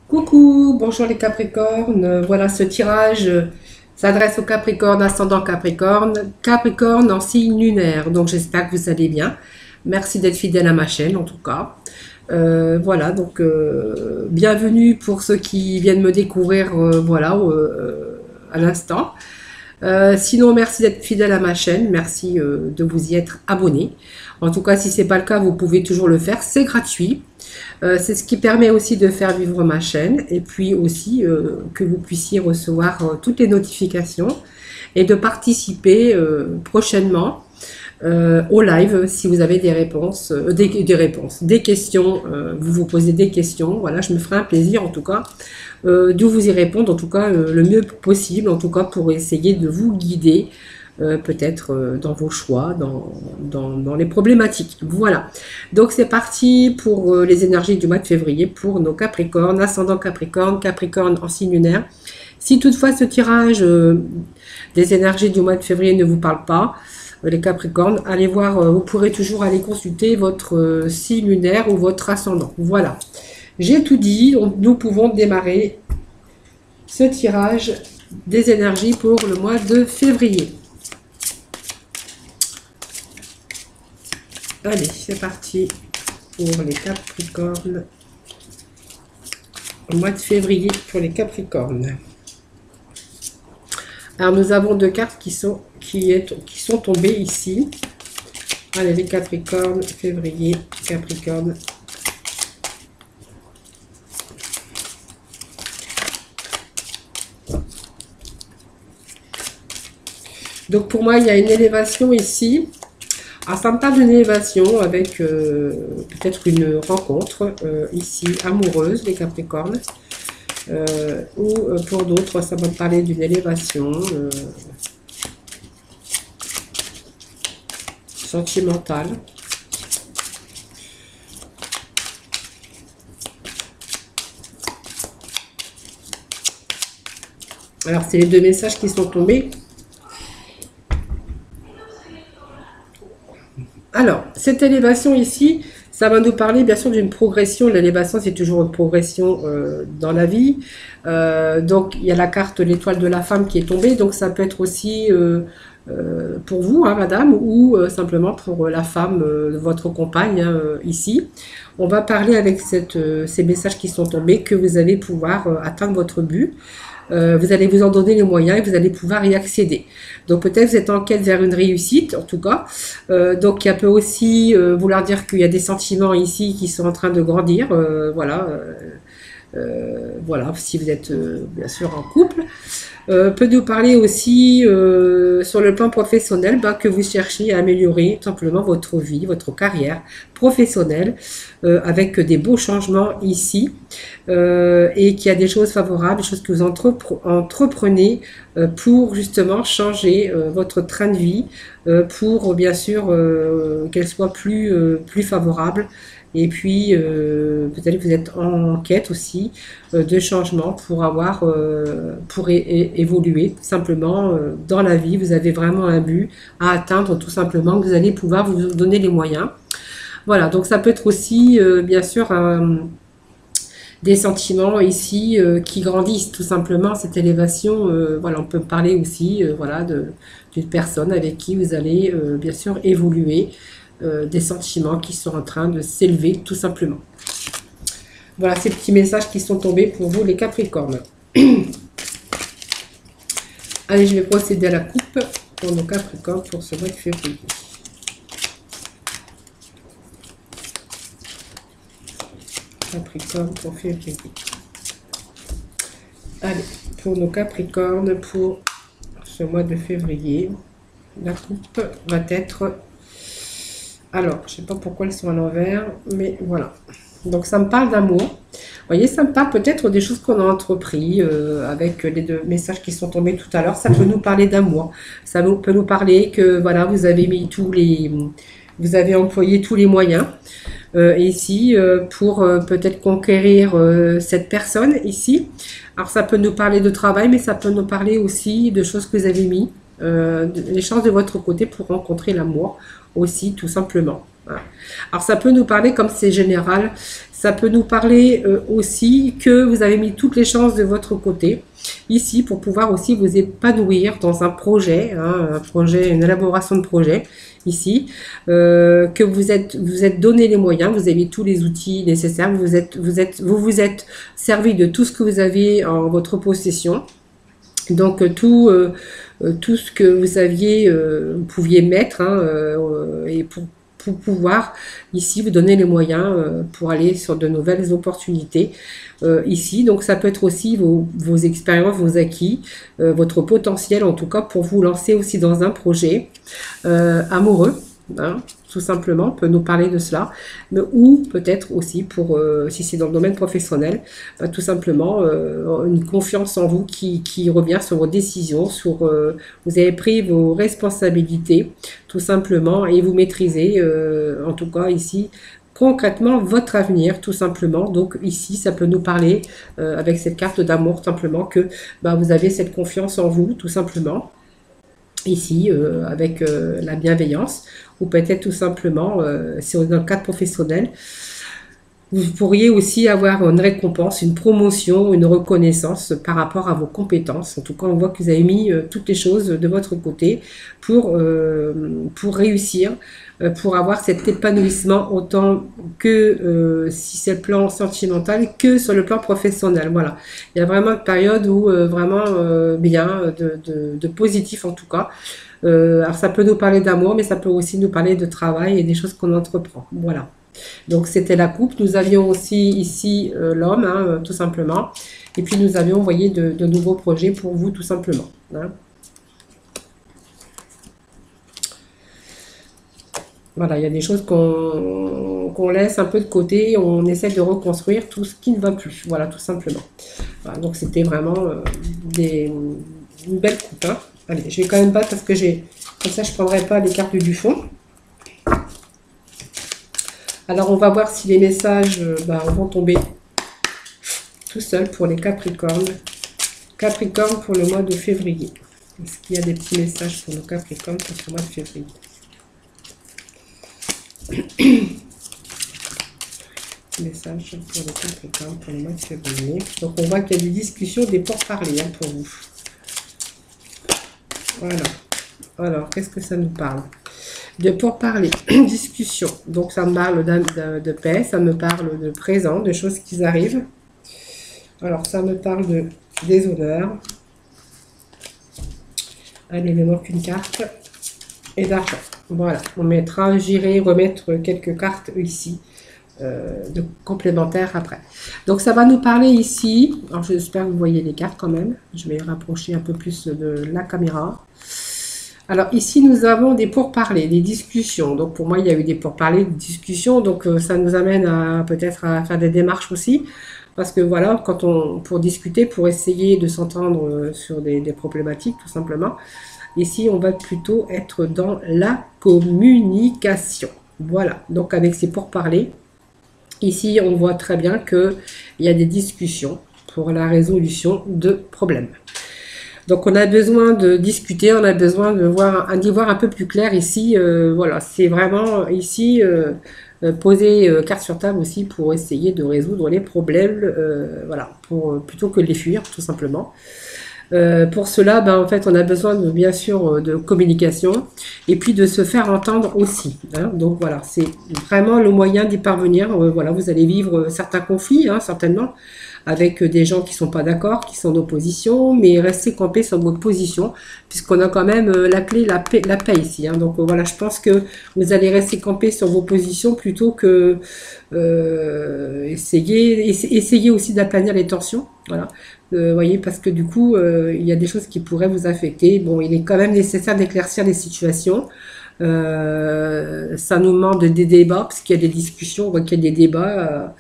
Coucou, bonjour les Capricornes. Voilà, ce tirage s'adresse aux Capricornes, ascendant Capricorne, Capricorne en signe lunaire. Donc j'espère que vous allez bien. Merci d'être fidèle à ma chaîne en tout cas. Voilà, donc bienvenue pour ceux qui viennent me découvrir à l'instant. Sinon, merci d'être fidèle à ma chaîne, merci de vous y être abonné. En tout cas, si ce n'est pas le cas, vous pouvez toujours le faire, c'est gratuit. C'est ce qui permet aussi de faire vivre ma chaîne et puis aussi que vous puissiez recevoir toutes les notifications et de participer prochainement au live si vous avez des réponses, des questions, vous vous posez des questions. Voilà, je me ferai un plaisir en tout cas de vous y répondre, en tout cas le mieux possible, en tout cas pour essayer de vous guider peut-être dans vos choix, dans les problématiques. Voilà, donc c'est parti pour les énergies du mois de février pour nos Capricornes, ascendant Capricorne, Capricorne en signe lunaire. Si toutefois ce tirage des énergies du mois de février ne vous parle pas, les Capricornes, allez voir, vous pourrez toujours aller consulter votre signe lunaire ou votre ascendant. Voilà, j'ai tout dit, nous pouvons démarrer ce tirage des énergies pour le mois de février. Allez, c'est parti pour les Capricornes. Au mois de février pour les Capricornes. Alors, nous avons deux cartes qui sont tombées ici. Allez, les Capricornes, février, Capricorne. Donc, pour moi, il y a une élévation ici. Alors, ça me parle d'une élévation avec peut-être une rencontre ici amoureuse, les Capricornes. Ou pour d'autres, ça va me parler d'une élévation sentimentale. Alors, c'est les deux messages qui sont tombés. Alors, cette élévation ici, ça va nous parler bien sûr d'une progression. L'élévation, c'est toujours une progression dans la vie. Donc, il y a la carte l'étoile de la femme qui est tombée. Donc, ça peut être aussi pour vous, hein, madame, ou simplement pour la femme, votre compagne, hein, ici. On va parler avec ces messages qui sont tombés que vous allez pouvoir atteindre votre but. Vous allez vous en donner les moyens et vous allez pouvoir y accéder. Donc peut-être vous êtes en quête vers une réussite, en tout cas. Donc il peut aussi vouloir dire qu'il y a des sentiments ici qui sont en train de grandir. Voilà, si vous êtes bien sûr en couple. Peut nous parler aussi sur le plan professionnel que vous cherchez à améliorer tout simplement votre vie, votre carrière professionnelle avec des beaux changements ici et qu'il y a des choses favorables, des choses que vous entreprenez pour justement changer votre train de vie pour bien sûr qu'elle soit plus favorable. Et puis, peut-être que vous êtes en quête aussi de changement pour évoluer tout simplement dans la vie. Vous avez vraiment un but à atteindre tout simplement, que vous allez pouvoir vous donner les moyens. Voilà, donc ça peut être aussi, bien sûr, des sentiments ici qui grandissent tout simplement, cette élévation. Voilà, on peut parler aussi voilà, d'une personne avec qui vous allez bien sûr évoluer. Des sentiments qui sont en train de s'élever tout simplement. Voilà ces petits messages qui sont tombés pour vous les Capricornes. Allez, je vais procéder à la coupe pour nos Capricornes pour ce mois de février. Capricorne pour février. Allez, pour nos Capricornes pour ce mois de février, la coupe va être... Alors, je ne sais pas pourquoi elles sont à l'envers, mais voilà. Donc, ça me parle d'amour. Vous voyez, ça me parle peut-être des choses qu'on a entrepris avec les deux messages qui sont tombés tout à l'heure. Ça peut nous parler d'amour. Ça peut nous parler que, voilà, vous avez mis vous avez employé tous les moyens ici pour peut-être conquérir cette personne ici. Alors, ça peut nous parler de travail, mais ça peut nous parler aussi de choses que vous avez mis. Les chances de votre côté pour rencontrer l'amour aussi, tout simplement. Voilà. Alors ça peut nous parler, comme c'est général, Ça peut nous parler aussi que vous avez mis toutes les chances de votre côté ici pour pouvoir aussi vous épanouir dans un projet, hein, une élaboration de projet ici, que vous êtes donné les moyens, vous avez tous les outils nécessaires, vous vous êtes servi de tout ce que vous avez en votre possession. Donc tout ce que vous pouviez mettre, hein, et pour pouvoir ici vous donner les moyens pour aller sur de nouvelles opportunités ici. Donc ça peut être aussi vos expériences, vos acquis, votre potentiel en tout cas pour vous lancer aussi dans un projet amoureux. Hein, tout simplement, on peut nous parler de cela, mais, ou peut-être aussi pour, si c'est dans le domaine professionnel, tout simplement une confiance en vous qui revient sur vos décisions, vous avez pris vos responsabilités, tout simplement, et vous maîtrisez, en tout cas ici, concrètement votre avenir, tout simplement. Donc ici, ça peut nous parler avec cette carte d'amour, simplement que vous avez cette confiance en vous, tout simplement. Ici, avec la bienveillance, ou peut-être tout simplement, si on est dans le cadre professionnel, vous pourriez aussi avoir une récompense, une promotion, une reconnaissance par rapport à vos compétences. En tout cas, on voit que vous avez mis toutes les choses de votre côté pour réussir, pour avoir cet épanouissement autant que si c'est le plan sentimental que sur le plan professionnel. Voilà, il y a vraiment une période où vraiment bien, de positif en tout cas. Alors ça peut nous parler d'amour, mais ça peut aussi nous parler de travail et des choses qu'on entreprend. Voilà. Donc c'était la coupe. Nous avions aussi ici l'homme, hein, tout simplement. Et puis nous avions envoyé de nouveaux projets pour vous, tout simplement. Hein. Voilà, il y a des choses qu'on laisse un peu de côté, on essaie de reconstruire tout ce qui ne va plus. Voilà, tout simplement. Voilà, donc c'était vraiment une belle coupe. Hein. Allez, je vais quand même pas parce que comme ça je ne prendrai pas les cartes du fond. Alors on va voir si les messages vont tomber tout seuls pour les Capricornes. Capricorne pour le mois de février. Est-ce qu'il y a des petits messages pour nos Capricornes pour ce mois de février? Message pour les Capricornes pour le mois de février. Donc on voit qu'il y a des discussions, des pourparlers pour vous. Voilà. Alors, qu'est-ce que ça nous parle? De pourparler, discussion. Donc, ça me parle de paix, ça me parle de présent, de choses qui arrivent. Alors, ça me parle de déshonneur. Allez, il me manque une carte. Et d'argent. Voilà, on mettra, j'irai remettre quelques cartes ici. De complémentaires après. Donc ça va nous parler ici, alors j'espère que vous voyez les cartes quand même, je vais rapprocher un peu plus de la caméra. Alors ici nous avons des pourparlers, des discussions, donc pour moi il y a eu des pourparlers, des discussions, donc ça nous amène à peut-être à faire des démarches aussi, parce que voilà, pour discuter, pour essayer de s'entendre sur des problématiques tout simplement, ici on va plutôt être dans la communication. Voilà, donc avec ces pourparlers, ici, on voit très bien qu'il y a des discussions pour la résolution de problèmes. Donc, on a besoin de discuter, on a besoin d'y voir un peu plus clair ici. Voilà, c'est vraiment ici poser carte sur table aussi pour essayer de résoudre les problèmes, voilà, plutôt que de les fuir, tout simplement. Pour cela, en fait, on a besoin bien sûr de communication et puis de se faire entendre aussi. Hein. Donc voilà, c'est vraiment le moyen d'y parvenir. Voilà, vous allez vivre certains conflits, hein, certainement, avec des gens qui ne sont pas d'accord, qui sont en opposition, mais restez campés sur votre position, puisqu'on a quand même la clé, la paix ici. Hein. Donc voilà, je pense que vous allez rester campés sur vos positions plutôt que essayer aussi d'aplanir les tensions. Voilà. Voyez, parce que du coup, il y a des choses qui pourraient vous affecter. Bon, il est quand même nécessaire d'éclaircir les situations. Ça nous demande des débats, parce qu'il y a des discussions, on voit qu'il y a des débats,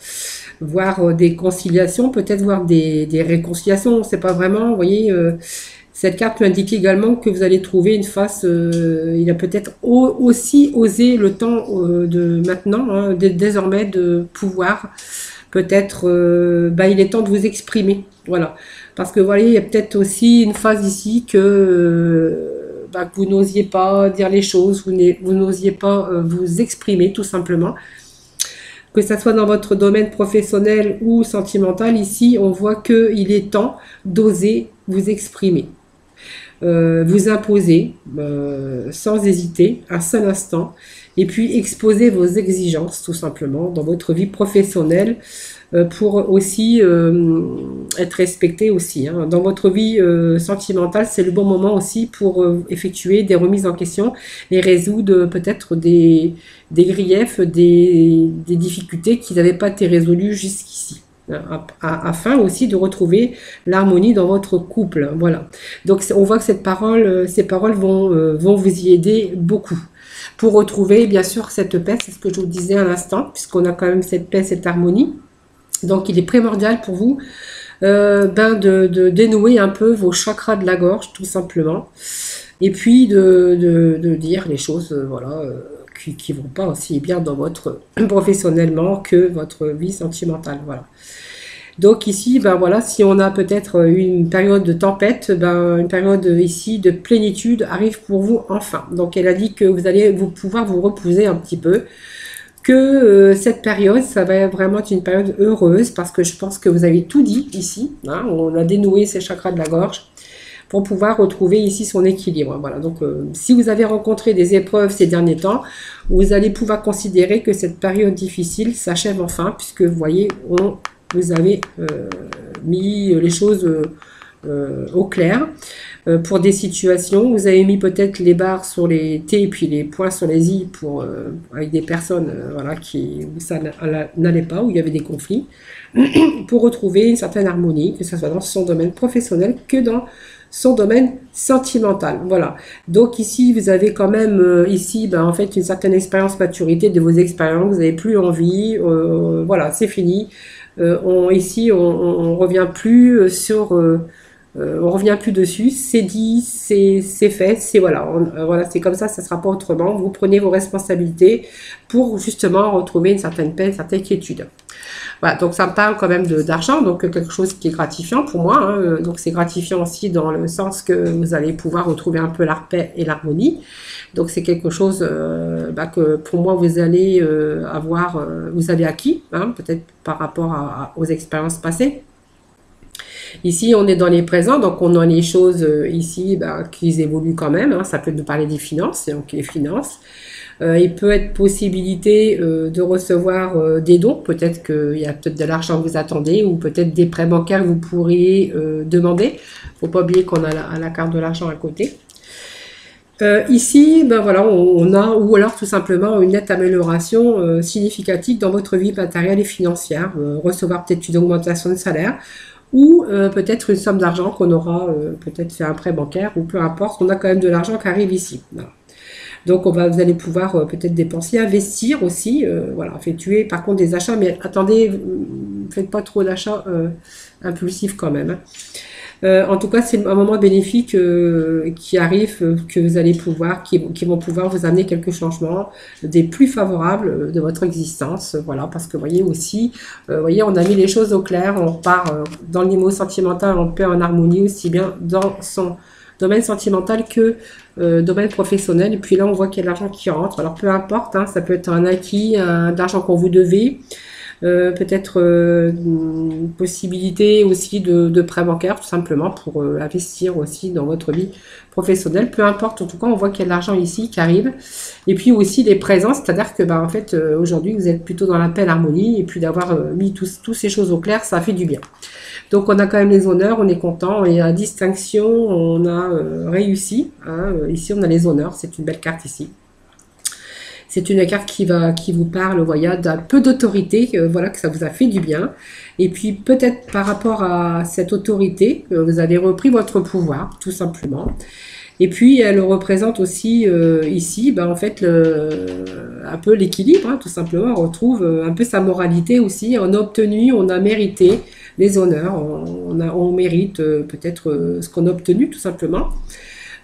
voire des conciliations, peut-être voir des réconciliations, on ne sait pas vraiment. Vous voyez, cette carte peut indiquer également que vous allez trouver une face, il a peut-être aussi osé le temps de maintenant, hein, désormais de pouvoir, peut-être, il est temps de vous exprimer. Voilà, parce que voilà, il y a peut-être aussi une phase ici que vous n'osiez pas dire les choses, vous n'osiez pas vous exprimer tout simplement, que ça soit dans votre domaine professionnel ou sentimental, ici, on voit qu'il est temps d'oser vous exprimer. Vous imposer sans hésiter un seul instant et puis exposer vos exigences tout simplement dans votre vie professionnelle pour aussi être respecté aussi. Hein. Dans votre vie sentimentale, c'est le bon moment aussi pour effectuer des remises en question et résoudre peut-être des griefs, des difficultés qui n'avaient pas été résolues jusqu'ici. Afin aussi de retrouver l'harmonie dans votre couple. Voilà. Donc on voit que ces paroles vont vous y aider beaucoup. Pour retrouver bien sûr cette paix, c'est ce que je vous disais à l'instant, puisqu'on a quand même cette paix, cette harmonie. Donc il est primordial pour vous de dénouer un peu vos chakras de la gorge, tout simplement. Et puis de dire les choses, voilà, qui vont pas aussi bien dans votre professionnellement que votre vie sentimentale. Voilà. Donc ici, ben voilà, si on a peut-être une période de tempête, ben une période ici de plénitude arrive pour vous enfin. Donc elle a dit que vous allez pouvoir vous reposer un petit peu, que cette période, ça va vraiment être une période heureuse parce que je pense que vous avez tout dit ici. Hein, on a dénoué ces chakras de la gorge pour pouvoir retrouver ici son équilibre. Voilà. Donc si vous avez rencontré des épreuves ces derniers temps, vous allez pouvoir considérer que cette période difficile s'achève enfin puisque vous voyez, vous avez mis les choses au clair pour des situations. Vous avez mis peut-être les barres sur les T et puis les points sur les I pour, avec des personnes voilà, où ça n'allait pas, où il y avait des conflits, pour retrouver une certaine harmonie, que ce soit dans son domaine professionnel que dans son domaine sentimental. Voilà. Donc ici, vous avez quand même ici, en fait, une certaine expérience, maturité de vos expériences. Vous n'avez plus envie. Voilà, c'est fini. Ici, on revient plus sur, on revient plus dessus. C'est dit, c'est fait, c'est voilà, voilà, c'est comme ça sera pas autrement. Vous prenez vos responsabilités pour justement retrouver une certaine paix, une certaine quiétude. Voilà, donc ça me parle quand même d'argent, donc quelque chose qui est gratifiant pour moi. Hein, donc c'est gratifiant aussi dans le sens que vous allez pouvoir retrouver un peu la paix et l'harmonie. Donc c'est quelque chose que pour moi vous allez vous avez acquis, hein, peut-être par rapport aux expériences passées. Ici, on est dans les présents, donc on a les choses ici qui évoluent quand même. Hein, ça peut nous parler des finances, donc les finances. Il peut être possibilité de recevoir des dons, peut-être qu'il y a peut-être de l'argent que vous attendez, ou peut-être des prêts bancaires que vous pourriez demander. Il ne faut pas oublier qu'on a la carte de l'argent à côté. Ici, voilà, on a, ou alors tout simplement une nette amélioration significative dans votre vie matérielle et financière, recevoir peut-être une augmentation de salaire, ou peut-être une somme d'argent qu'on aura peut-être fait un prêt bancaire, ou peu importe, on a quand même de l'argent qui arrive ici. Voilà. Donc vous allez pouvoir peut-être dépenser, investir aussi, voilà, effectuer par contre des achats, mais attendez, ne faites pas trop d'achats impulsifs quand même. Hein. En tout cas, c'est un moment bénéfique qui arrive, que vous allez pouvoir, qui vont pouvoir vous amener quelques changements, des plus favorables de votre existence. Voilà, parce que vous voyez aussi, voyez, on a mis les choses au clair, on part dans le niveau sentimental, on paix en harmonie aussi bien dans son domaine sentimental que domaine professionnel. Et puis là, on voit qu'il y a de l'argent qui rentre. Alors, peu importe, hein, ça peut être un acquis, d'argent qu'on vous devez, peut-être une possibilité aussi de prêt bancaire, tout simplement, pour investir aussi dans votre vie professionnelle. Peu importe, en tout cas, on voit qu'il y a de l'argent ici qui arrive. Et puis aussi les présences, c'est-à-dire que en fait, aujourd'hui, vous êtes plutôt dans la paix, l'harmonie, et puis d'avoir mis toutes ces choses au clair, ça fait du bien. Donc on a quand même les honneurs, on est content, et la distinction, on a réussi. Hein. Ici, on a les honneurs, c'est une belle carte ici. C'est une carte qui vous parle, voyez, d'un peu d'autorité, voilà, que ça vous a fait du bien. Et puis peut-être par rapport à cette autorité, vous avez repris votre pouvoir, tout simplement. Et puis elle représente aussi ici, en fait, un peu l'équilibre, hein, tout simplement. On retrouve un peu sa moralité aussi. On a obtenu, on a mérité les honneurs, on mérite peut-être ce qu'on a obtenu, tout simplement.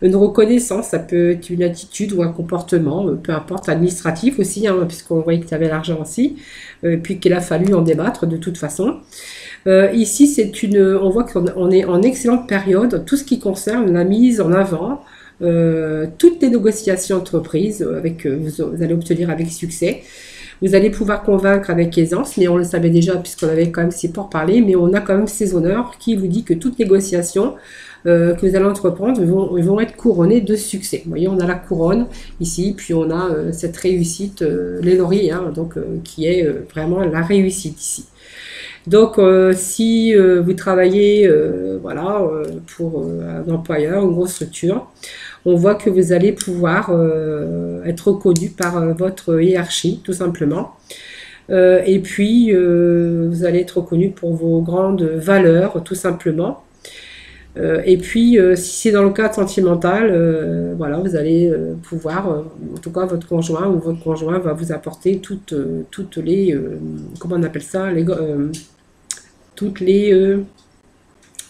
Une reconnaissance, ça peut être une attitude ou un comportement, peu importe, administratif aussi, hein, puisqu'on voyait que tu avais l'argent aussi, puis qu'il a fallu en débattre de toute façon. Ici, on voit qu'on est en excellente période, tout ce qui concerne la mise en avant, toutes les négociations entreprises, vous allez obtenir avec succès. Vous allez pouvoir convaincre avec aisance, mais on le savait déjà puisqu'on avait quand même ces pourparlers, mais on a quand même ces honneurs qui vous dit que toute négociation que vous allez entreprendre vont être couronnées de succès. Vous voyez, on a la couronne ici, puis on a cette réussite, les lauriers, hein, donc qui est vraiment la réussite ici. Donc, si vous travaillez voilà, pour un employeur, une grosse structure, on voit que vous allez pouvoir être reconnu par votre hiérarchie, tout simplement. Et puis, vous allez être reconnu pour vos grandes valeurs, tout simplement. Et puis, si c'est dans le cadre sentimental, voilà, vous allez pouvoir, en tout cas, votre conjoint ou votre conjoint va vous apporter toutes les, comment on appelle ça, toutes les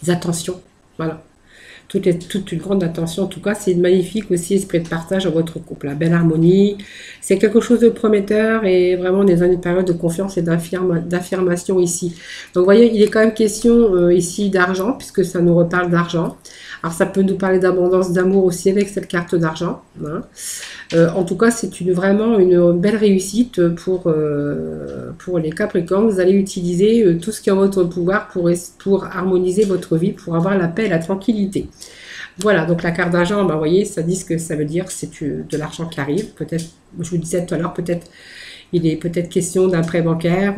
attentions, voilà. Toute une grande attention. En tout cas, c'est magnifique aussi esprit de partage dans votre couple. La belle harmonie, c'est quelque chose de prometteur et vraiment on est dans une période de confiance et d'affirmation ici. Donc, vous voyez, il est quand même question ici d'argent, puisque ça nous reparle d'argent. Alors, ça peut nous parler d'abondance, d'amour aussi avec cette carte d'argent. Hein. En tout cas, c'est vraiment une belle réussite pour les Capricornes. Vous allez utiliser tout ce qui est en votre pouvoir pour harmoniser votre vie, pour avoir la paix et la tranquillité. Voilà, donc la carte d'argent, ben, vous voyez, ça dit ce que ça veut dire, c'est de l'argent qui arrive. Peut-être, je vous disais tout à l'heure, il est peut-être question d'un prêt bancaire.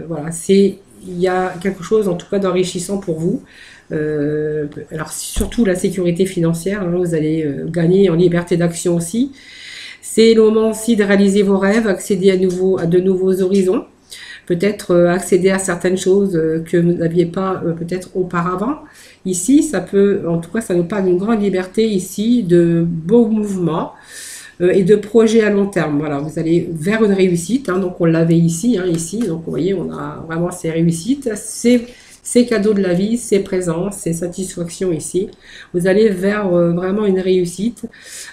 Voilà, il y a quelque chose, en tout cas, d'enrichissant pour vous. Alors surtout la sécurité financière, hein, vous allez gagner en liberté d'action aussi. C'est le moment aussi de réaliser vos rêves, accéder à de nouveaux horizons, peut-être accéder à certaines choses que vous n'aviez pas peut-être auparavant. Ici, ça peut, en tout cas, ça nous parle d'une grande liberté ici, de beaux mouvements et de projets à long terme. Voilà, vous allez vers une réussite, hein, donc on l'avait ici, hein, ici, donc vous voyez, on a vraiment ces réussites, ces cadeaux de la vie, ces présences, ces satisfactions ici. Vous allez vers vraiment une réussite.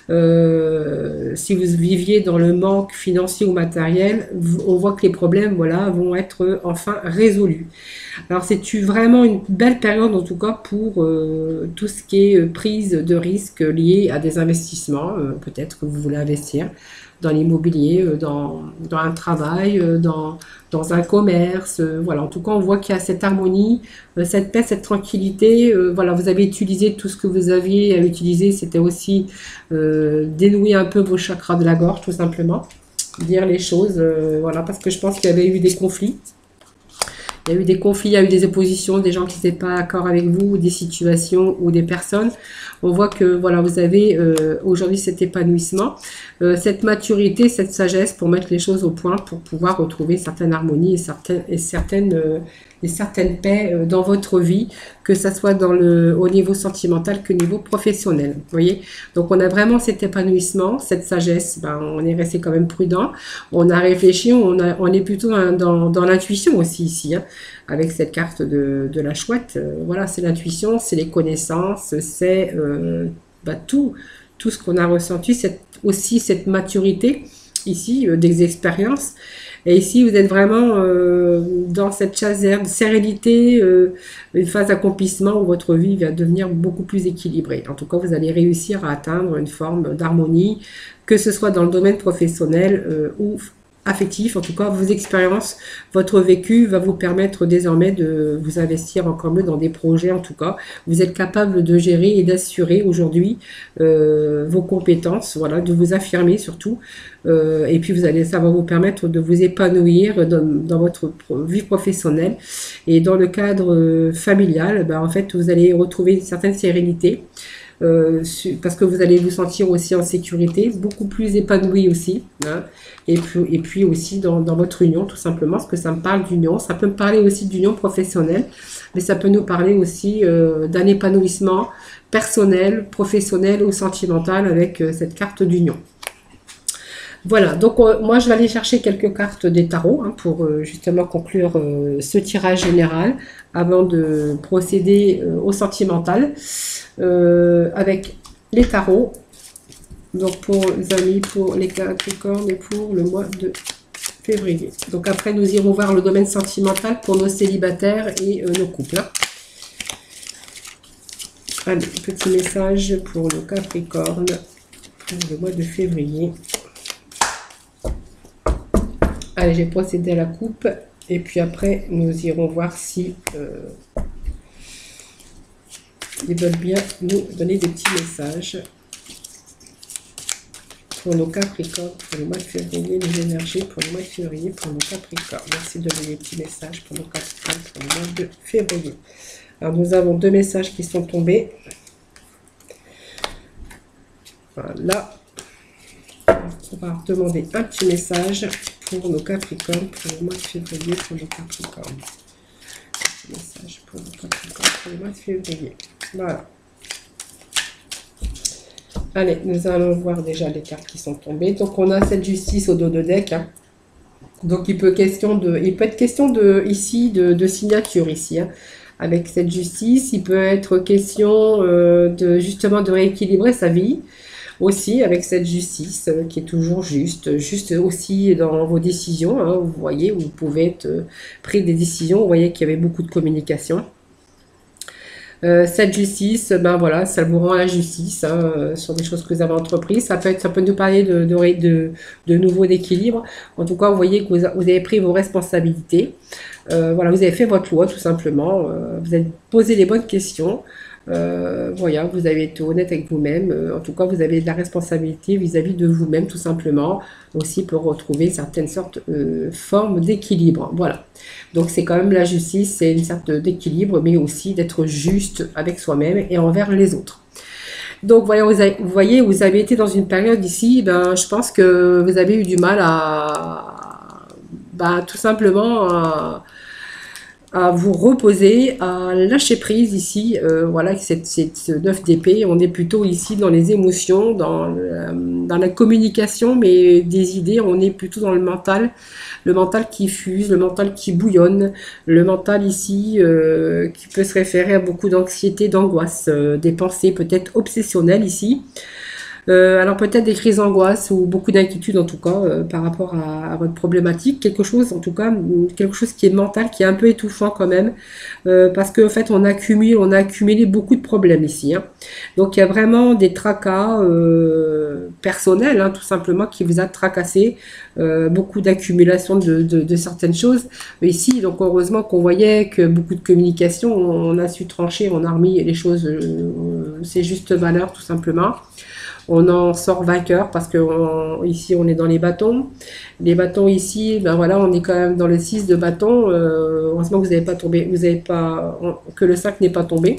Si vous viviez dans le manque financier ou matériel, on voit que les problèmes voilà, vont être enfin résolus. Alors c'est vraiment une belle période en tout cas pour tout ce qui est prise de risque liée à des investissements. Peut-être que vous voulez investir dans l'immobilier, dans un travail, dans un commerce. Voilà, en tout cas, on voit qu'il y a cette harmonie, cette paix, cette tranquillité. Voilà, vous avez utilisé tout ce que vous aviez à utiliser. C'était aussi dénouer un peu vos chakras de la gorge, tout simplement. Dire les choses, voilà, parce que je pense qu'il y avait eu des conflits. Il y a eu des conflits, il y a eu des oppositions, des gens qui n'étaient pas d'accord avec vous, des situations ou des personnes. On voit que voilà, vous avez aujourd'hui cet épanouissement, cette maturité, cette sagesse pour mettre les choses au point, pour pouvoir retrouver certaines harmonies et certaines paix dans votre vie, que ce soit au niveau sentimental que au niveau professionnel. Vous voyez, donc on a vraiment cet épanouissement, cette sagesse. Ben, on est resté quand même prudent, on a réfléchi, on est plutôt dans l'intuition aussi ici, hein, avec cette carte de la chouette. Voilà, c'est l'intuition, c'est les connaissances, c'est tout ce qu'on a ressenti, aussi cette maturité ici, des expériences. Et ici, vous êtes vraiment dans cette chaserne de sérénité, une phase d'accomplissement où votre vie va devenir beaucoup plus équilibrée. En tout cas, vous allez réussir à atteindre une forme d'harmonie, que ce soit dans le domaine professionnel ou affectif. En tout cas, vos expériences, votre vécu va vous permettre désormais de vous investir encore mieux dans des projets. En tout cas, vous êtes capable de gérer et d'assurer aujourd'hui vos compétences, voilà, de vous affirmer surtout. Et puis ça va vous permettre de vous épanouir dans votre vie professionnelle. Et dans le cadre familial, ben, en fait, vous allez retrouver une certaine sérénité. Parce que vous allez vous sentir aussi en sécurité, beaucoup plus épanoui aussi, hein, et puis aussi dans votre union, tout simplement, parce que ça me parle d'union, ça peut me parler aussi d'union professionnelle, mais ça peut nous parler aussi d'un épanouissement personnel, professionnel ou sentimental avec cette carte d'union. Voilà, donc moi je vais aller chercher quelques cartes des tarots hein, pour justement conclure ce tirage général avant de procéder au sentimental avec les tarots. Donc pour les amis, pour les Capricornes et pour le mois de février. Donc après nous irons voir le domaine sentimental pour nos célibataires et nos couples. Hein. Allez, petit message pour le Capricorne pour le mois de février. Allez, j'ai procédé à la coupe. Et puis après, nous irons voir si ils veulent bien nous donner des petits messages pour nos Capricornes, pour le mois de février, les énergies pour le mois de février, pour nos Capricornes. Merci de donner des petits messages pour nos Capricornes, pour le mois de février. Alors, nous avons 2 messages qui sont tombés. Voilà. On va demander un petit message pour nos Capricornes, pour le mois de février, pour nos Capricornes. Un petit message pour nos Capricornes, pour le mois de février. Voilà. Allez, nous allons voir déjà les cartes qui sont tombées. Donc, on a cette justice au dos de deck. Hein. Donc, il peut être question ici de signature ici. Hein. Avec cette justice, il peut être question justement de rééquilibrer sa vie. Aussi, avec cette justice qui est toujours juste aussi dans vos décisions. Hein, vous voyez, vous pouvez être pris des décisions. Vous voyez qu'il y avait beaucoup de communication. Cette justice, ben voilà, ça vous rend la justice hein, sur des choses que vous avez entreprises. Ça peut nous parler de nouveau d'équilibre. En tout cas, vous voyez que vous avez pris vos responsabilités. Voilà, vous avez fait votre loi tout simplement. Vous avez posé les bonnes questions. Voilà, vous avez été honnête avec vous-même. En tout cas, vous avez de la responsabilité vis-à-vis de vous-même tout simplement. Aussi pour retrouver certaines sortes formes d'équilibre. Voilà. Donc c'est quand même la justice, c'est une sorte d'équilibre, mais aussi d'être juste avec soi-même et envers les autres. Donc voilà, vous voyez, vous avez été dans une période ici, ben, je pense que vous avez eu du mal tout simplement à vous reposer, à lâcher prise ici. Voilà, cette 9 d'épée, on est plutôt ici dans les émotions, dans la communication, mais des idées, on est plutôt dans le mental qui fuse, le mental qui bouillonne, le mental ici qui peut se référer à beaucoup d'anxiété, d'angoisse, des pensées peut-être obsessionnelles ici. Alors peut-être des crises d'angoisse ou beaucoup d'inquiétude en tout cas par rapport à votre problématique, quelque chose en tout cas, quelque chose qui est mental, qui est un peu étouffant quand même, parce qu'en fait on a accumulé beaucoup de problèmes ici. Hein. Donc il y a vraiment des tracas personnels, hein, tout simplement, qui vous a tracassé, beaucoup d'accumulation de certaines choses ici. Donc heureusement qu'on voyait que beaucoup de communication, on a su trancher, on a remis les choses, c'est juste valeur tout simplement. On en sort vainqueur parce que ici on est dans les bâtons. Les bâtons ici, ben voilà, on est quand même dans le 6 de bâton. Heureusement que vous n'avez pas tombé, que le 5 n'est pas tombé.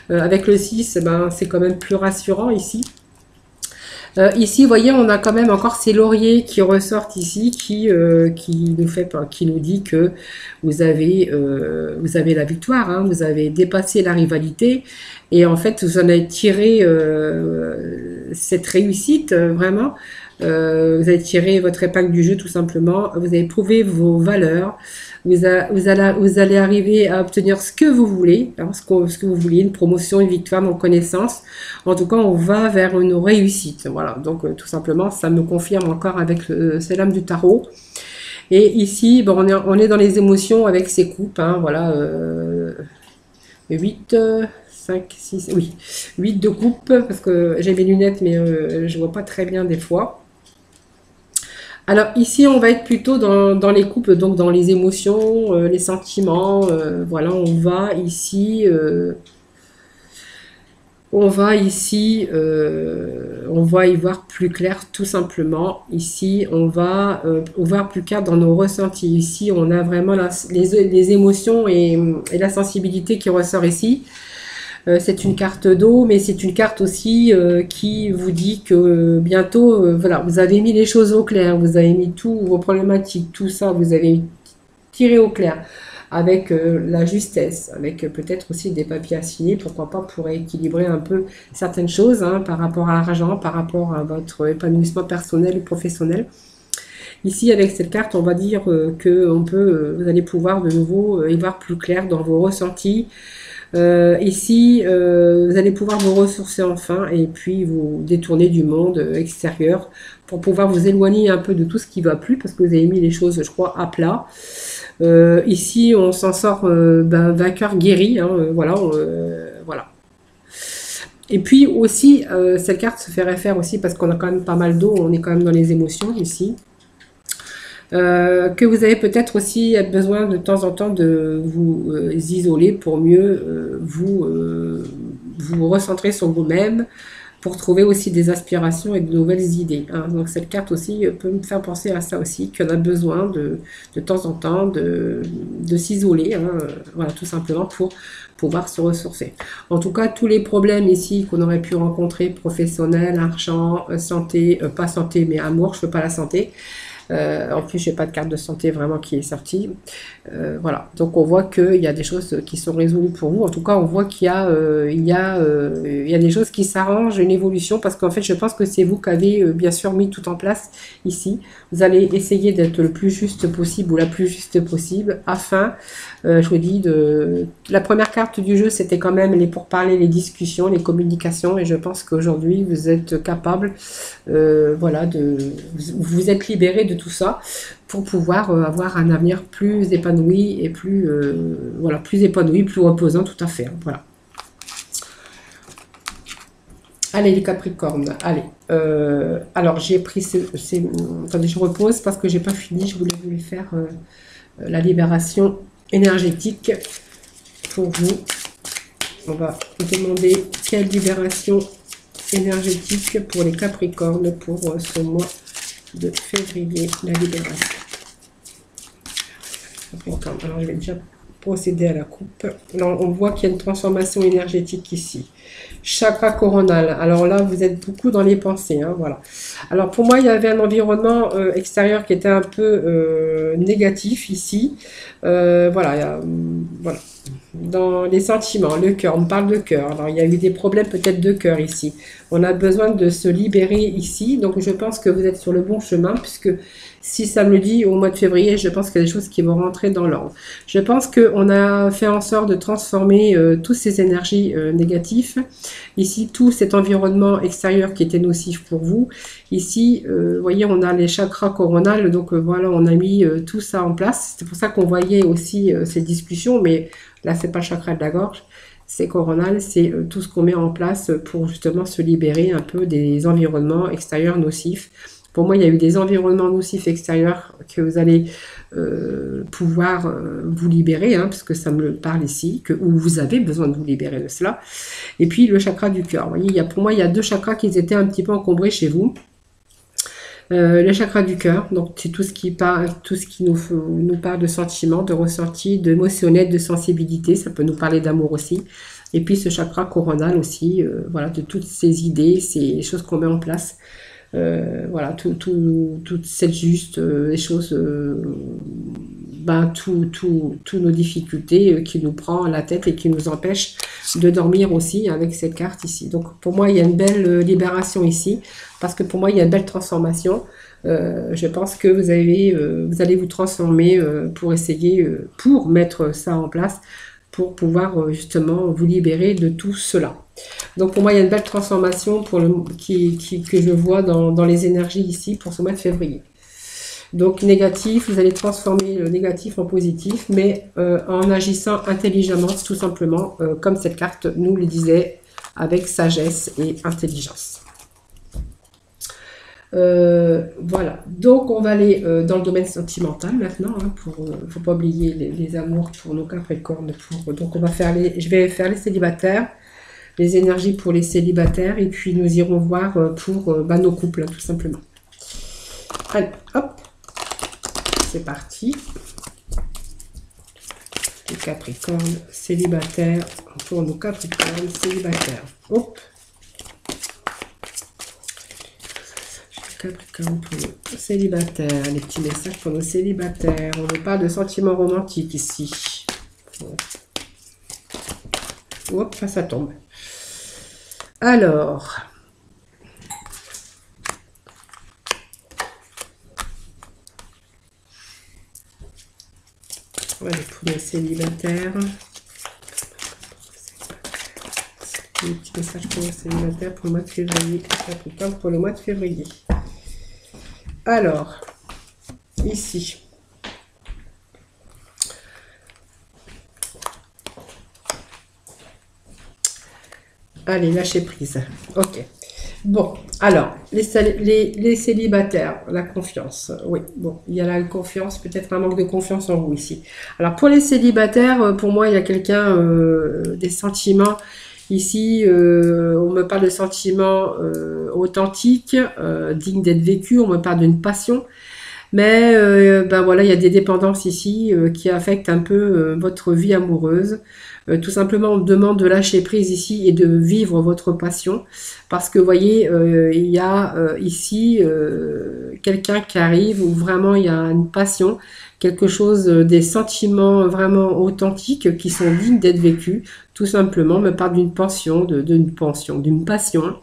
Avec le 6, ben, c'est quand même plus rassurant ici. Ici, vous voyez, on a quand même encore ces lauriers qui ressortent ici, qui nous dit que vous avez la victoire, hein, vous avez dépassé la rivalité, et en fait, vous en avez tiré cette réussite, vraiment. Vous avez tiré votre épingle du jeu, tout simplement. Vous avez prouvé vos valeurs. Vous allez arriver à obtenir ce que vous voulez, hein, ce que vous vouliez, une promotion, une victoire, une reconnaissance. En tout cas, on va vers une réussite. Voilà, donc tout simplement, ça me confirme encore avec c'est l'âme du tarot. Et ici, bon, on est dans les émotions avec ces coupes. Hein, voilà, 8, 5, 6, oui, 8 de coupe, parce que j'ai mes lunettes, mais je vois pas très bien des fois. Alors ici, on va être plutôt dans les couples, donc dans les émotions, les sentiments. Voilà, on va y voir plus clair tout simplement. Ici, on va voir plus clair dans nos ressentis. Ici, on a vraiment les émotions et la sensibilité qui ressort ici. C'est une carte d'eau, mais c'est une carte aussi qui vous dit que bientôt, voilà, vous avez mis les choses au clair, vous avez mis tous vos problématiques, tout ça, vous avez tiré au clair avec la justesse, avec peut-être aussi des papiers à signer, pourquoi pas, pour équilibrer un peu certaines choses hein, par rapport à l'argent, par rapport à votre épanouissement personnel ou professionnel. Ici, avec cette carte, on va dire que vous allez pouvoir de nouveau y voir plus clair dans vos ressentis. Ici, vous allez pouvoir vous ressourcer enfin et puis vous détourner du monde extérieur pour pouvoir vous éloigner un peu de tout ce qui ne va plus parce que vous avez mis les choses, je crois, à plat. Ici, on s'en sort vainqueur guéri. Hein, voilà. Et puis aussi, cette carte se fait référence aussi parce qu'on a quand même pas mal d'eau, on est quand même dans les émotions ici. Que vous avez peut-être aussi besoin de temps en temps de vous isoler pour mieux vous recentrer sur vous-même, pour trouver aussi des aspirations et de nouvelles idées, hein. Donc cette carte aussi peut me faire penser à ça aussi, qu'on a besoin de temps en temps de s'isoler, hein, voilà, tout simplement pour pouvoir se ressourcer. En tout cas, tous les problèmes ici qu'on aurait pu rencontrer, professionnels, argent, santé, pas santé, mais amour, je ne veux pas la santé. En plus, j'ai pas de carte de santé vraiment qui est sortie. Voilà. Donc, on voit qu'il y a des choses qui sont résolues pour vous. En tout cas, on voit qu'il y a, il y a des choses qui s'arrangent, une évolution, parce qu'en fait, je pense que c'est vous qui avez bien sûr mis tout en place ici. Vous allez essayer d'être le plus juste possible ou la plus juste possible afin, je vous dis, la première carte du jeu, c'était quand même les pourparlers, les discussions, les communications, et je pense qu'aujourd'hui, vous êtes capable, voilà, vous êtes libéré de tout ça pour pouvoir avoir un avenir plus épanoui et plus, voilà, plus épanoui, plus reposant, tout à fait, hein, voilà. Allez les Capricornes, allez. Alors j'ai pris attendez, je repose parce que j'ai pas fini. Je voulais vous faire la libération énergétique pour vous. On va vous demander quelle libération énergétique pour les Capricornes pour ce mois de février, la libération. Capricorne. Alors je vais déjà procéder à la coupe. Alors, on voit qu'il y a une transformation énergétique ici. Chakra coronal. Alors là, vous êtes beaucoup dans les pensées, hein, voilà. Alors pour moi, il y avait un environnement extérieur qui était un peu négatif ici. Voilà, voilà. Dans les sentiments, le cœur, on parle de cœur. Alors il y a eu des problèmes peut-être de cœur ici. On a besoin de se libérer ici. Donc je pense que vous êtes sur le bon chemin, puisque si ça me le dit au mois de février, je pense qu'il y a des choses qui vont rentrer dans l'ordre. Je pense qu'on a fait en sorte de transformer toutes ces énergies négatives. Ici, tout cet environnement extérieur qui était nocif pour vous. Ici, vous voyez, on a les chakras coronales. Donc voilà, on a mis tout ça en place. C'est pour ça qu'on voyait aussi ces discussions. Mais là, c'est pas le chakra de la gorge. C'est coronal, c'est tout ce qu'on met en place pour justement se libérer un peu des environnements extérieurs nocifs. Pour moi, il y a eu des environnements nocifs extérieurs que vous allez pouvoir vous libérer, hein, parce que ça me parle ici, où vous avez besoin de vous libérer de cela. Et puis, le chakra du cœur. Vous voyez, pour moi, il y a deux chakras qui étaient un petit peu encombrés chez vous. Le chakra du cœur, donc c'est tout ce qui nous parle de sentiments, de ressentis, d'émotionnel, de sensibilité. Ça peut nous parler d'amour aussi. Et puis, ce chakra coronal aussi, voilà, de toutes ces idées, ces choses qu'on met en place. Voilà, toutes ces justes, les choses, toutes nos difficultés qui nous prend la tête et qui nous empêche de dormir aussi avec cette carte ici. Donc pour moi, il y a une belle libération ici, parce que pour moi, il y a une belle transformation. Je pense que vous allez vous transformer pour essayer, pour mettre ça en place, pour pouvoir justement vous libérer de tout cela. Donc pour moi, il y a une belle transformation que je vois dans les énergies ici pour ce mois de février. Donc négatif, vous allez transformer le négatif en positif, mais en agissant intelligemment, tout simplement, comme cette carte nous le disait, avec sagesse et intelligence. Voilà, donc on va aller dans le domaine sentimental maintenant, hein, faut pas oublier les amours pour nos Capricornes. Donc on va je vais faire les célibataires, les énergies pour les célibataires, et puis nous irons voir pour nos couples, hein, tout simplement. Allez, hop, c'est parti. Les Capricornes célibataires, pour nos Capricornes célibataires. Hop. Capricorne pour nos célibataires, les petits messages pour nos célibataires. On ne parle de sentiments romantiques ici. Hop, ça tombe. Alors, voilà pour nos célibataires. Les petits messages pour nos célibataires pour le mois de février. Capricorne pour le mois de février. Alors, ici. Allez, lâcher prise. Ok. Bon, alors, les célibataires, la confiance. Oui, bon, il y a la confiance, peut-être un manque de confiance en vous ici. Alors, pour les célibataires, pour moi, il y a quelqu'un, des sentiments. Ici, on me parle de sentiments authentiques, dignes d'être vécus, on me parle d'une passion. Mais ben voilà, il y a des dépendances ici qui affectent un peu votre vie amoureuse. Tout simplement, on demande de lâcher prise ici et de vivre votre passion. Parce que vous voyez, il y a ici quelqu'un qui arrive où vraiment il y a une passion, quelque chose, des sentiments vraiment authentiques qui sont dignes d'être vécus. Tout simplement, on me parle d'une pension, d'une pension, d'une passion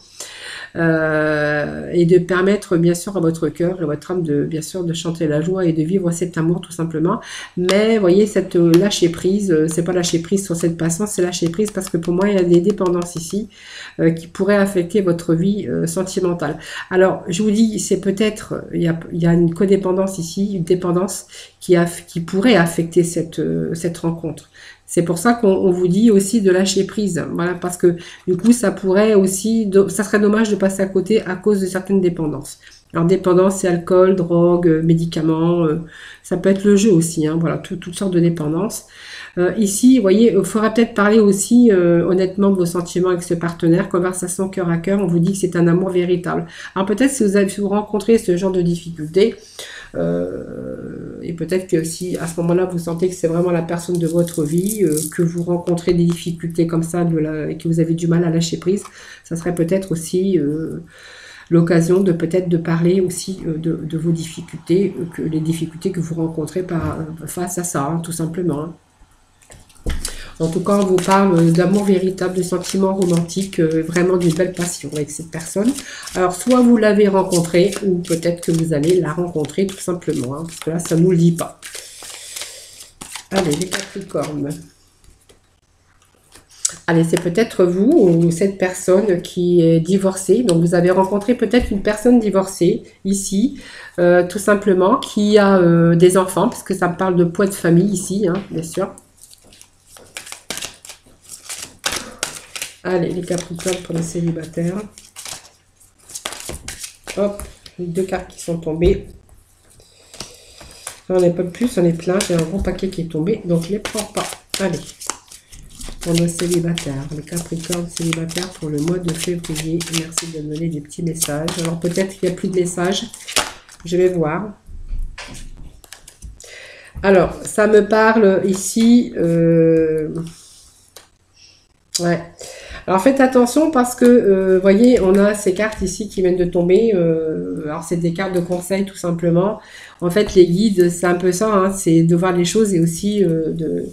et de permettre bien sûr à votre cœur et à votre âme de bien sûr de chanter la joie et de vivre cet amour tout simplement. Mais voyez cette lâcher prise, c'est pas lâcher prise sur cette patience, c'est lâcher prise parce que pour moi il y a des dépendances ici qui pourraient affecter votre vie sentimentale. Alors je vous dis, c'est peut-être il y a une codépendance ici, une dépendance qui pourrait affecter cette rencontre. C'est pour ça qu'on vous dit aussi de lâcher prise. Voilà, parce que du coup, ça pourrait aussi, ça serait dommage de passer à côté à cause de certaines dépendances. Alors, dépendance, c'est alcool, drogue, médicaments, ça peut être le jeu aussi, hein, voilà, toutes sortes de dépendances. Ici, vous voyez, il faudra peut-être parler aussi honnêtement de vos sentiments avec ce partenaire, conversation cœur à cœur, on vous dit que c'est un amour véritable. Alors peut-être si vous rencontrez ce genre de difficultés, et peut-être que si à ce moment-là vous sentez que c'est vraiment la personne de votre vie, que vous rencontrez des difficultés comme ça et que vous avez du mal à lâcher prise, ça serait peut-être aussi l'occasion de peut-être de parler aussi de vos difficultés, les difficultés que vous rencontrez face à ça, hein, tout simplement. Hein. En tout cas, on vous parle d'amour véritable, de sentiments romantiques, vraiment d'une belle passion avec cette personne. Alors, soit vous l'avez rencontrée, ou peut-être que vous allez la rencontrer tout simplement, hein, parce que là, ça ne nous le dit pas. Allez, les Capricornes. Allez, c'est peut-être vous ou cette personne qui est divorcée. Donc, vous avez rencontré peut-être une personne divorcée ici, tout simplement, qui a des enfants, parce que ça me parle de poids de famille ici, hein, bien sûr. Allez, les Capricornes pour les célibataires. Hop, les deux cartes qui sont tombées. J'en ai pas de plus, j'en ai plein. J'ai un gros paquet qui est tombé, donc je ne les prends pas. Allez, pour nos célibataires. Les Capricornes célibataires pour le mois de février. Merci de me donner des petits messages. Alors peut-être qu'il n'y a plus de messages. Je vais voir. Alors, ça me parle ici... ouais. Alors faites attention parce que, voyez, on a ces cartes ici qui viennent de tomber. Alors c'est des cartes de conseil tout simplement. En fait, les guides, c'est un peu ça, hein, c'est de voir les choses et aussi de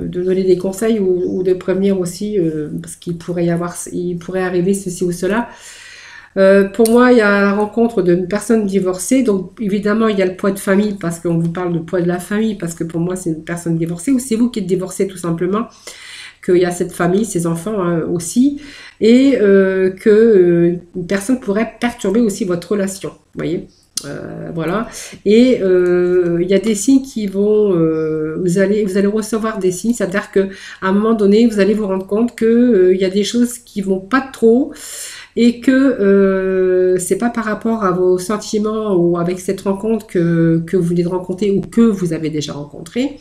donner des conseils ou de prévenir aussi, parce qu'il pourrait arriver ceci ou cela. Pour moi, il y a la rencontre d'une personne divorcée. Donc évidemment, il y a le poids de famille parce qu'on vous parle de poids de la famille parce que pour moi, c'est une personne divorcée ou c'est vous qui êtes divorcé tout simplement. Qu'il y a cette famille, ces enfants hein, aussi, et que une personne pourrait perturber aussi votre relation, vous voyez, voilà. Et il y a des signes qui vont, vous allez recevoir des signes, c'est-à-dire que à un moment donné, vous allez vous rendre compte que il y a des choses qui vont pas trop, et que c'est pas par rapport à vos sentiments ou avec cette rencontre que vous venez de rencontrer ou que vous avez déjà rencontré.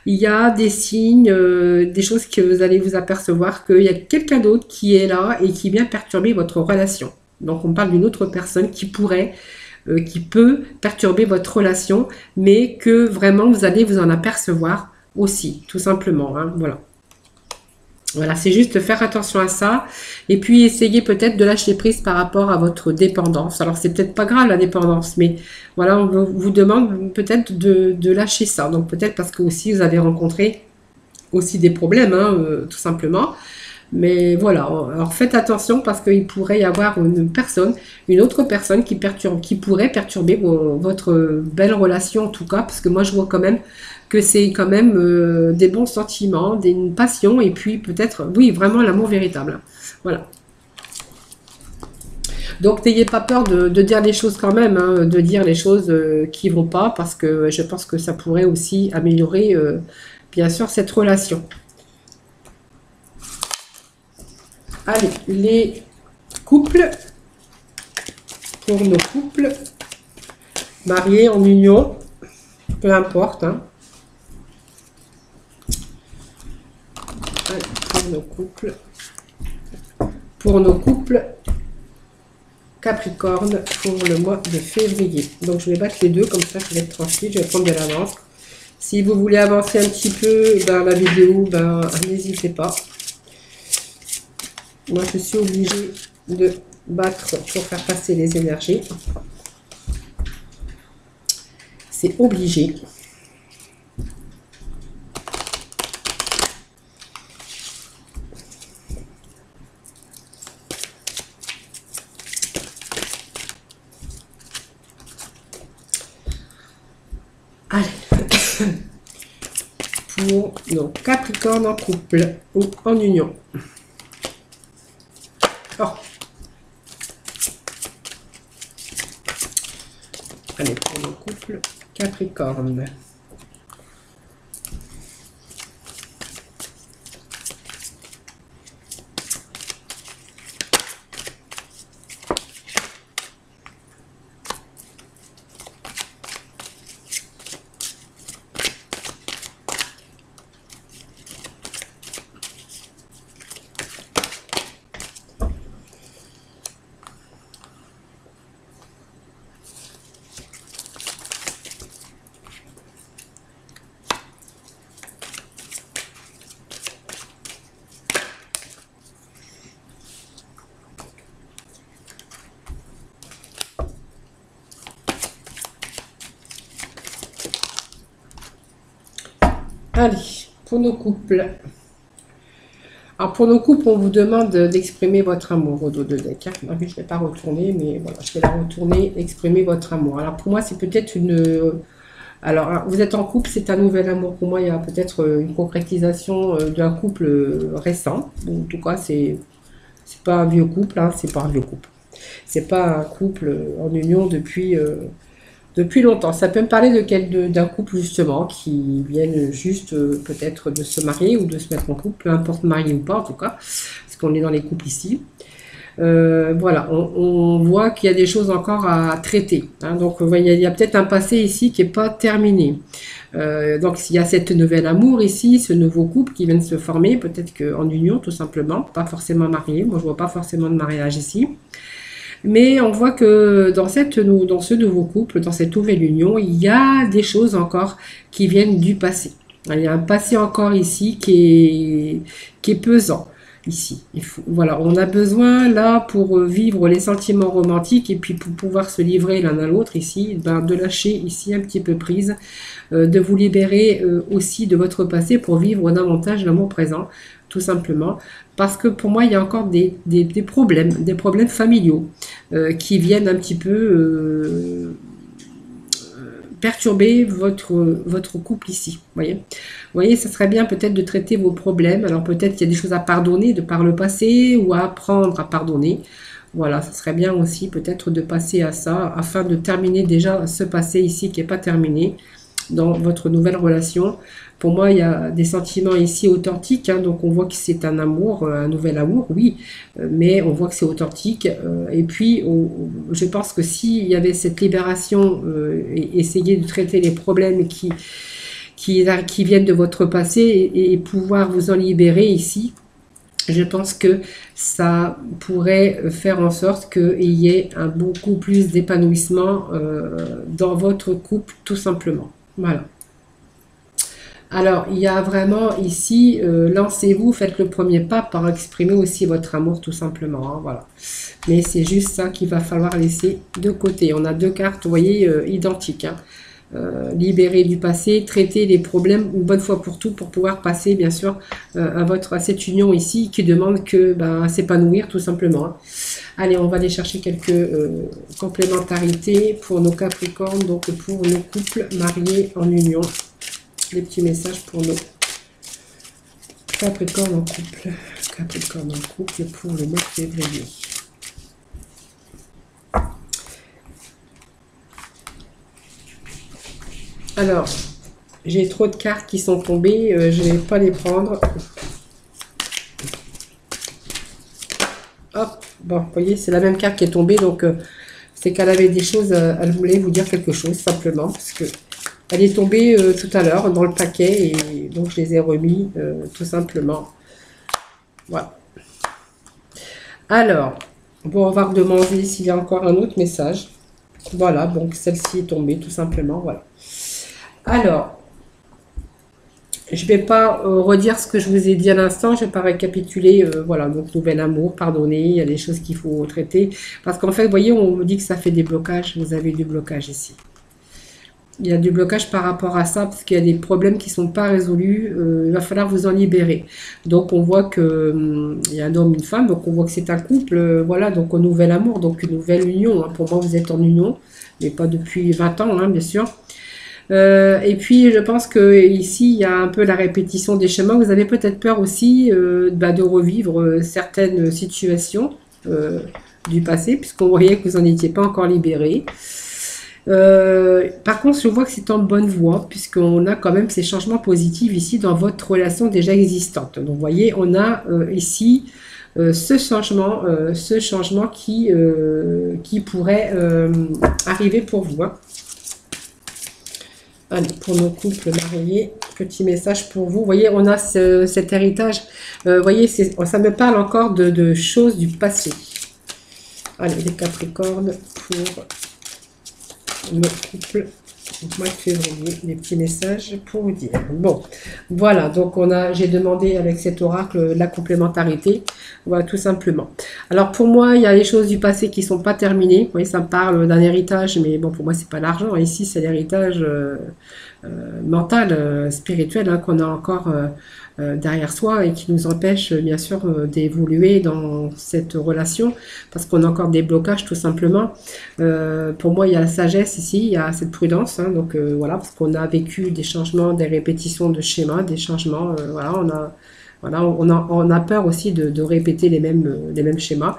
Il y a des signes, des choses que vous allez vous apercevoir qu'il y a quelqu'un d'autre qui est là et qui vient perturber votre relation. Donc on parle d'une autre personne qui peut perturber votre relation, mais que vraiment vous allez vous en apercevoir aussi, tout simplement. Hein, voilà. Voilà, c'est juste faire attention à ça. Et puis, essayez peut-être de lâcher prise par rapport à votre dépendance. Alors, c'est peut-être pas grave la dépendance, mais voilà, on vous demande peut-être de lâcher ça. Donc, peut-être parce que aussi, vous avez rencontré aussi des problèmes, hein, tout simplement. Mais voilà, alors faites attention parce qu'il pourrait y avoir une autre personne qui pourrait perturber votre belle relation en tout cas, parce que moi je vois quand même que c'est quand même des bons sentiments, une passion et puis peut-être, oui, vraiment l'amour véritable. Voilà. Donc n'ayez pas peur de dire les choses quand même, hein, de dire les choses qui vont pas, parce que je pense que ça pourrait aussi améliorer bien sûr cette relation. Allez, les couple, pour nos couples, mariés en union, peu importe. Hein. Pour nos couples, Capricorne, pour le mois de février. Donc je vais battre les deux, comme ça je vais être tranquille, je vais prendre de l'avance. Si vous voulez avancer un petit peu dans la vidéo, n'hésitez pas. Moi je suis obligée de battre pour faire passer les énergies. C'est obligé. Allez, pour nos Capricornes en couple ou en union. Oh. Allez, pour nos couples Capricorne. Allez, pour nos couples. Alors, pour nos couples, on vous demande d'exprimer votre amour au dos de deck. Hein. Je ne vais pas retourner, mais voilà, je vais la retourner, exprimer votre amour. Alors, pour moi, c'est peut-être une... Alors, vous êtes en couple, c'est un nouvel amour. Pour moi, il y a peut-être une concrétisation d'un couple récent. En tout cas, c'est pas un vieux couple, hein, c'est pas un vieux couple. C'est pas un couple en union depuis longtemps. Ça peut me parler d'un couple justement qui viennent juste peut-être de se marier ou de se mettre en couple, peu importe marié ou pas en tout cas, parce qu'on est dans les couples ici. Voilà, on voit qu'il y a des choses encore à traiter. Hein, donc il y a peut-être un passé ici qui n'est pas terminé. Donc il y a cette nouvelle amour ici, ce nouveau couple qui vient de se former, peut-être qu'en union tout simplement, pas forcément marié. Moi je vois pas forcément de mariage ici. Mais on voit que dans ce nouveau couple, dans cette nouvelle union, il y a des choses encore qui viennent du passé. Il y a un passé encore ici qui est pesant. Ici, voilà, on a besoin là pour vivre les sentiments romantiques et puis pour pouvoir se livrer l'un à l'autre ici, de lâcher ici un petit peu prise, de vous libérer aussi de votre passé pour vivre davantage l'amour présent, tout simplement. Parce que pour moi, il y a encore des problèmes familiaux qui viennent un petit peu perturber votre couple ici. Vous voyez, ça serait bien peut-être de traiter vos problèmes. Alors peut-être qu'il y a des choses à pardonner de par le passé ou à apprendre à pardonner. Voilà, ça serait bien aussi peut-être de passer à ça afin de terminer déjà ce passé ici qui n'est pas terminé dans votre nouvelle relation. Pour moi, il y a des sentiments ici authentiques, hein, donc on voit que c'est un amour, un nouvel amour, oui, mais on voit que c'est authentique. Et puis, je pense que s'il y avait cette libération, et essayer de traiter les problèmes qui viennent de votre passé et pouvoir vous en libérer ici, je pense que ça pourrait faire en sorte qu'il y ait beaucoup plus d'épanouissement dans votre couple, tout simplement. Voilà. Alors, il y a vraiment ici, lancez-vous, faites le premier pas par exprimer aussi votre amour, tout simplement. Hein, voilà. Mais c'est juste ça qu'il va falloir laisser de côté. On a deux cartes, vous voyez, identiques. Hein. Libérer du passé, traiter les problèmes une bonne fois pour tout pour pouvoir passer, bien sûr, à cette union ici qui demande que s'épanouir, tout simplement. Hein. Allez, on va aller chercher quelques complémentarités pour nos Capricornes, donc pour nos couples mariés en union. Les petits messages pour nos Capricornes en couple. Capricorne en couple pour le mois de février. Alors, j'ai trop de cartes qui sont tombées, je ne vais pas les prendre. Hop, bon, vous voyez, c'est la même carte qui est tombée, donc c'est qu'elle avait des choses, elle voulait vous dire quelque chose, simplement, parce que elle est tombée tout à l'heure dans le paquet, et donc je les ai remis, tout simplement. Voilà. Alors, bon, on va redemander s'il y a encore un autre message. Voilà, donc celle-ci est tombée, tout simplement, voilà. Alors, je ne vais pas redire ce que je vous ai dit à l'instant, je ne vais pas récapituler, voilà, donc nouvel amour, pardonner, il y a des choses qu'il faut traiter. Parce qu'en fait, vous voyez, on me dit que ça fait des blocages, vous avez du blocage ici. Il y a du blocage par rapport à ça, parce qu'il y a des problèmes qui ne sont pas résolus, il va falloir vous en libérer. Donc on voit que il y a un homme, une femme, donc on voit que c'est un couple, voilà, donc un nouvel amour, donc une nouvelle union. Hein. Pour moi, vous êtes en union, mais pas depuis 20 ans, hein, bien sûr. Et puis je pense que ici il y a un peu la répétition des schémas. Vous avez peut-être peur aussi de revivre certaines situations du passé, puisqu'on voyait que vous n'en étiez pas encore libéré. Par contre, je vois que c'est en bonne voie, puisqu'on a quand même ces changements positifs ici dans votre relation déjà existante. Donc vous voyez, on a ici ce changement qui pourrait arriver pour vous. Hein. Allez, pour nos couples mariés, petit message pour vous. Vous voyez, on a cet héritage. Vous voyez, ça me parle encore de choses du passé. Allez, les Capricornes pour nos couples. Mois de février, des petits messages pour vous dire. Bon, voilà, donc j'ai demandé avec cet oracle la complémentarité, voilà, tout simplement. Alors pour moi, il y a les choses du passé qui sont pas terminées. Vous voyez, ça me parle d'un héritage, mais bon, pour moi, c'est pas l'argent. Ici, c'est l'héritage mental, spirituel, hein, qu'on a encore derrière soi et qui nous empêche, bien sûr, d'évoluer dans cette relation, parce qu'on a encore des blocages, tout simplement. Pour moi, il y a la sagesse ici, il y a cette prudence, hein, donc voilà, parce qu'on a vécu des changements, des répétitions de schémas, des changements, voilà, on a peur aussi de répéter les mêmes schémas.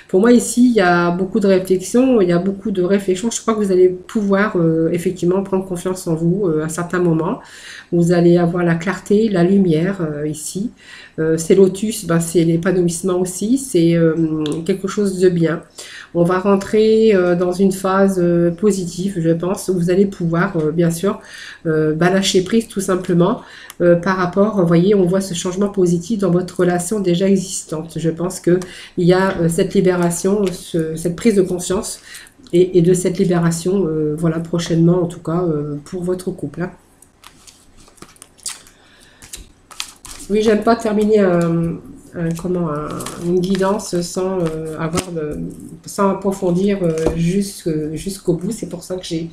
Pour moi, ici, il y a beaucoup de réflexion, il y a beaucoup de réflexion. Je crois que vous allez pouvoir effectivement prendre confiance en vous à certains moments. Vous allez avoir la clarté, la lumière ici. C'est lotus, ben, c'est l'épanouissement aussi, c'est quelque chose de bien. On va rentrer dans une phase positive, je pense, où vous allez pouvoir, bien sûr, lâcher prise tout simplement par rapport, vous voyez, on voit ce changement positif dans votre relation déjà existante. Je pense qu'il y a cette libération, cette prise de conscience et de cette libération, voilà, prochainement en tout cas, pour votre couple. Hein. Oui, j'aime pas terminer une guidance sans sans approfondir jusqu'au bout. C'est pour ça que j'ai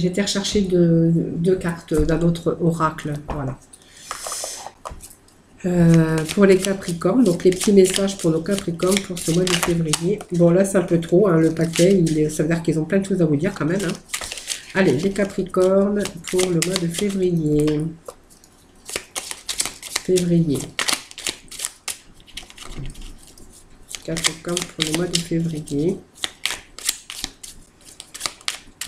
été rechercher deux cartes d'un autre oracle. Voilà. Pour les Capricornes, donc les petits messages pour nos Capricornes pour ce mois de février. Bon, là, c'est un peu trop, hein, le paquet, ça veut dire qu'ils ont plein de choses à vous dire quand même. Hein. Allez, les Capricornes pour le mois de février. Capricorne pour le mois de février.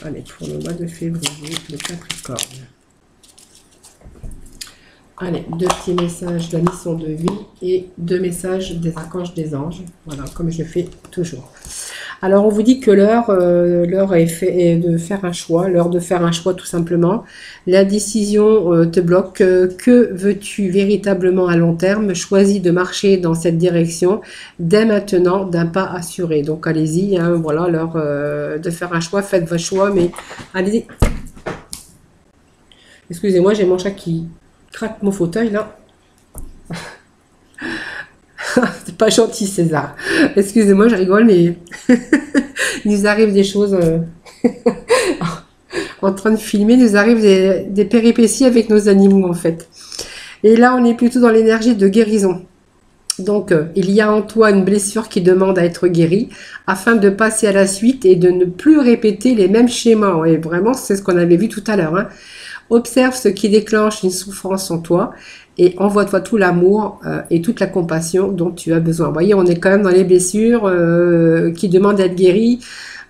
Allez, pour le mois de février, le Capricorne. Allez, deux petits messages de la mission de vie et deux messages des archanges des anges. Voilà, comme je fais toujours. Alors, on vous dit que l'heure est de faire un choix, l'heure de faire un choix tout simplement. La décision te bloque. Que veux-tu véritablement à long terme? Choisis de marcher dans cette direction dès maintenant d'un pas assuré. Donc, allez-y, hein, voilà, l'heure de faire un choix. Faites votre choix, mais allez-y. Excusez-moi, j'ai mon chat qui craque mon fauteuil, là. C'est pas gentil, César. Excusez-moi, je rigole, mais il nous arrive des choses... en train de filmer, il nous arrive des péripéties avec nos animaux, en fait. Et là, on est plutôt dans l'énergie de guérison. Donc, il y a en toi une blessure qui demande à être guérie afin de passer à la suite et de ne plus répéter les mêmes schémas. Et vraiment, c'est ce qu'on avait vu tout à l'heure. Hein. Observe ce qui déclenche une souffrance en toi et envoie-toi tout l'amour et toute la compassion dont tu as besoin. Vous voyez, on est quand même dans les blessures qui demandent d'être guéries.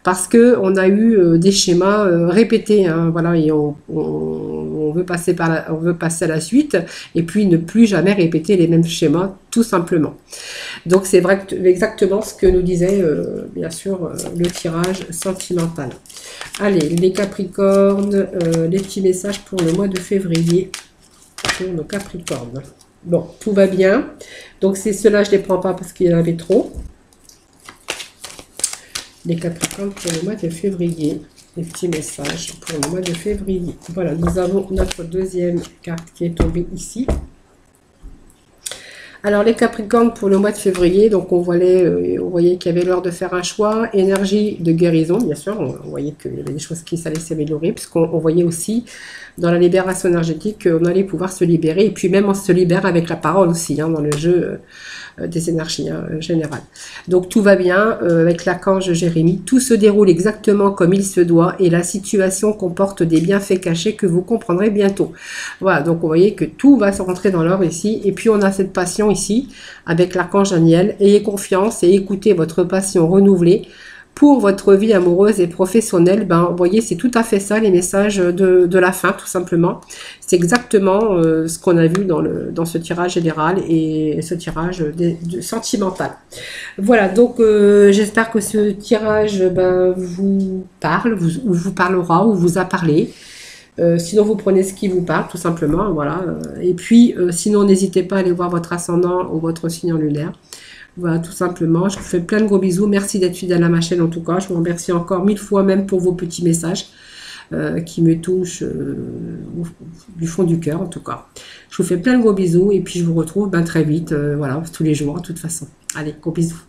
parce que on a eu des schémas répétés, hein, voilà, et on veut passer on veut passer à la suite, et puis ne plus jamais répéter les mêmes schémas, tout simplement. Donc c'est vrai exactement ce que nous disait bien sûr le tirage sentimental. Allez, les Capricornes, les petits messages pour le mois de février pour nos Capricornes. Bon, tout va bien. Donc c'est ceux-là, je ne les prends pas parce qu'il y en avait trop. Les Capricornes pour le mois de février. Les petits messages pour le mois de février. Voilà, nous avons notre deuxième carte qui est tombée ici. Alors les Capricornes pour le mois de février, donc on voyait qu'il y avait l'heure de faire un choix, énergie de guérison, bien sûr, on voyait qu'il y avait des choses qui allaient s'améliorer, puisqu'on voyait aussi dans la libération énergétique qu'on allait pouvoir se libérer, et puis même on se libère avec la parole aussi, hein, dans le jeu des énergies générales. Donc tout va bien avec l'archange Jérémie, tout se déroule exactement comme il se doit, et la situation comporte des bienfaits cachés que vous comprendrez bientôt. Voilà, donc on voyait que tout va se rentrer dans l'ordre ici, et puis on a cette passion ici, avec l'archange Daniel. Ayez confiance et écoutez votre passion renouvelée pour votre vie amoureuse et professionnelle. Ben, vous voyez, c'est tout à fait ça, les messages de la fin, tout simplement. C'est exactement ce qu'on a vu dans ce tirage général et ce tirage sentimental. Voilà, donc j'espère que ce tirage vous parle, ou vous parlera, ou vous a parlé. Sinon, vous prenez ce qui vous parle, tout simplement, voilà. Et puis, sinon, n'hésitez pas à aller voir votre ascendant ou votre signe lunaire. Voilà, tout simplement. Je vous fais plein de gros bisous. Merci d'être fidèle à ma chaîne, en tout cas. Je vous remercie encore 1000 fois, même pour vos petits messages qui me touchent du fond du cœur, en tout cas. Je vous fais plein de gros bisous et puis je vous retrouve très vite, voilà, tous les jours, de toute façon. Allez, gros bisous.